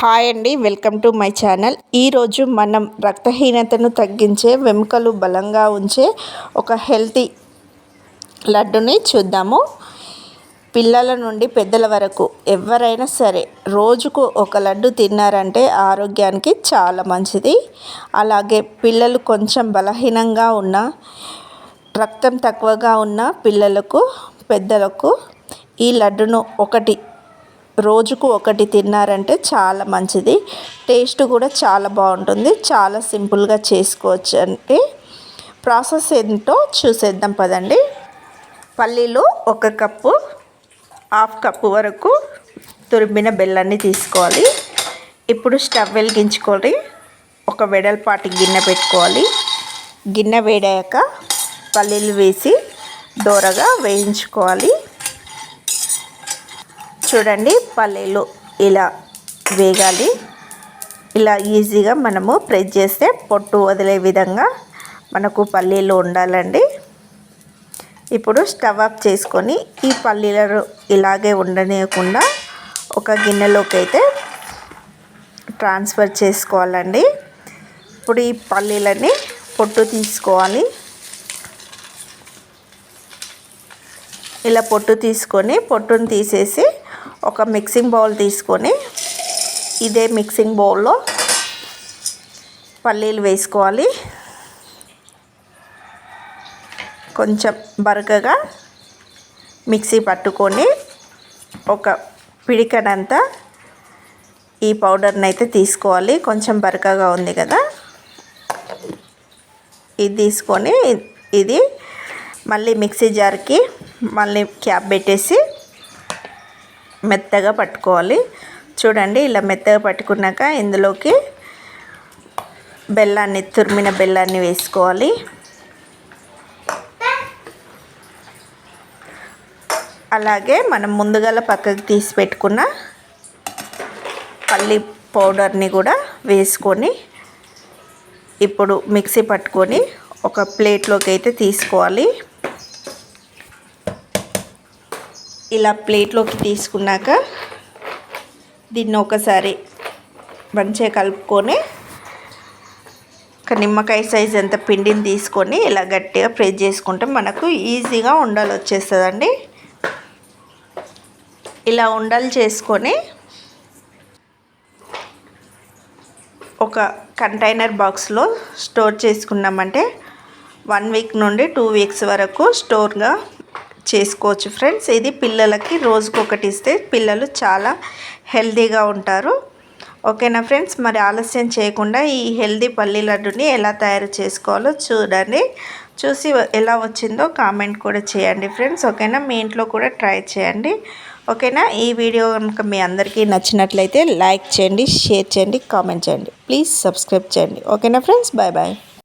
Hi అండి, welcome to my channel. ఈరోజు మనం రక్తహీనతను తగ్గించే, వెముకలు బలంగా ఉంచే ఒక హెల్తీ లడ్డుని చూద్దాము. పిల్లల నుండి పెద్దల వరకు ఎవరైనా సరే రోజుకు ఒక లడ్డు తిన్నారంటే ఆరోగ్యానికి చాలా మంచిది. అలాగే పిల్లలు కొంచెం బలహీనంగా ఉన్న, రక్తం తక్కువగా ఉన్న పిల్లలకు, పెద్దలకు ఈ లడ్డును రోజుకు ఒకటి తిన్నారంటే చాలా మంచిది. టేస్ట్ కూడా చాలా బాగుంటుంది. చాలా సింపుల్గా చేసుకోవచ్చు. అంటే ప్రాసెస్ ఏంటో చూసేద్దాం పదండి. పల్లీలు 1 కప్పు, 1/2 కప్పు వరకు తురిమిన బెల్లాన్ని తీసుకోవాలి. ఇప్పుడు స్టవ్ వెలిగించుకొని ఒక వెడల్పాటి గిన్నె పెట్టుకోవాలి. గిన్నె వేడాక పల్లీలు వేసి దోరగా వేయించుకోవాలి. చూడండి, పల్లీలు ఇలా వేగాలి. ఇలా ఈజీగా మనము ప్రెస్ చేస్తే పొట్టు వదిలే విధంగా మనకు పల్లీలు ఉండాలండి. ఇప్పుడు స్టవ్ ఆఫ్ చేసుకొని ఈ పల్లీలను ఇలాగే ఉండనియకుండా ఒక గిన్నెలోకి అయితే ట్రాన్స్ఫర్ చేసుకోవాలండి. ఇప్పుడు ఈ పల్లీలని పొట్టు తీసుకోవాలి. ఇలా పొట్టును తీసేసి ఒక మిక్సింగ్ బౌల్ తీసుకొని ఇదే మిక్సింగ్ బౌల్లో పల్లీలు వేసుకోవాలి. కొంచెం బరకగా మిక్సీ పట్టుకొని ఒక పిడికడంతా ఈ పౌడర్ని అయితే తీసుకోవాలి. కొంచెం బరకగా ఉంది కదా, ఇది తీసుకొని ఇది మళ్ళీ మిక్సీ జార్కి మళ్ళీ క్యాప్ పెట్టేసి మెత్తగా పట్టుకోవాలి. చూడండి, ఇలా మెత్తగా పట్టుకున్నాక ఇందులోకి తురిమిన బెల్లాన్ని వేసుకోవాలి. అలాగే మనం ముందుగా పక్కకు తీసి పెట్టుకున్న పల్లి పౌడర్ని కూడా వేసుకొని ఇప్పుడు మిక్సీ పట్టుకొని ఒక ప్లేట్లోకి అయితే తీసుకోవాలి. ఇలా ప్లేట్లోకి తీసుకున్నాక దీన్ని ఒకసారి మంచిగా కలుపుకొని ఒక నిమ్మకాయ సైజ్ అంత పిండిని తీసుకొని ఇలా గట్టిగా ప్రెస్ చేసుకుంటే మనకు ఈజీగా ఉండలు వచ్చేస్తుందండి. ఇలా ఉండలు చేసుకొని ఒక కంటైనర్ బాక్స్లో స్టోర్ చేసుకున్నామంటే 1 వీక్ నుండి 2 వీక్స్ వరకు స్టోర్గా చేసుకోవచ్చు ఫ్రెండ్స్. ఇది పిల్లలకి రోజుకొకటి ఇస్తే పిల్లలు చాలా హెల్తీగా ఉంటారు. ఓకేనా ఫ్రెండ్స్, మరి ఆలస్యం చేయకుండా ఈ హెల్తీ పల్లీ లడ్డుని ఎలా తయారు చేసుకోవాలో చూడండి. చూసి ఎలా వచ్చిందో కామెంట్ కూడా చేయండి ఫ్రెండ్స్. ఓకేనా, మీ ఇంట్లో కూడా ట్రై చేయండి. ఓకేనా, ఈ వీడియో కనుక మీ అందరికీ నచ్చినట్లయితే లైక్ చేయండి, షేర్ చేయండి, కామెంట్ చేయండి. ప్లీజ్ సబ్స్క్రైబ్ చేయండి. ఓకేనా ఫ్రెండ్స్, బాయ్ బాయ్.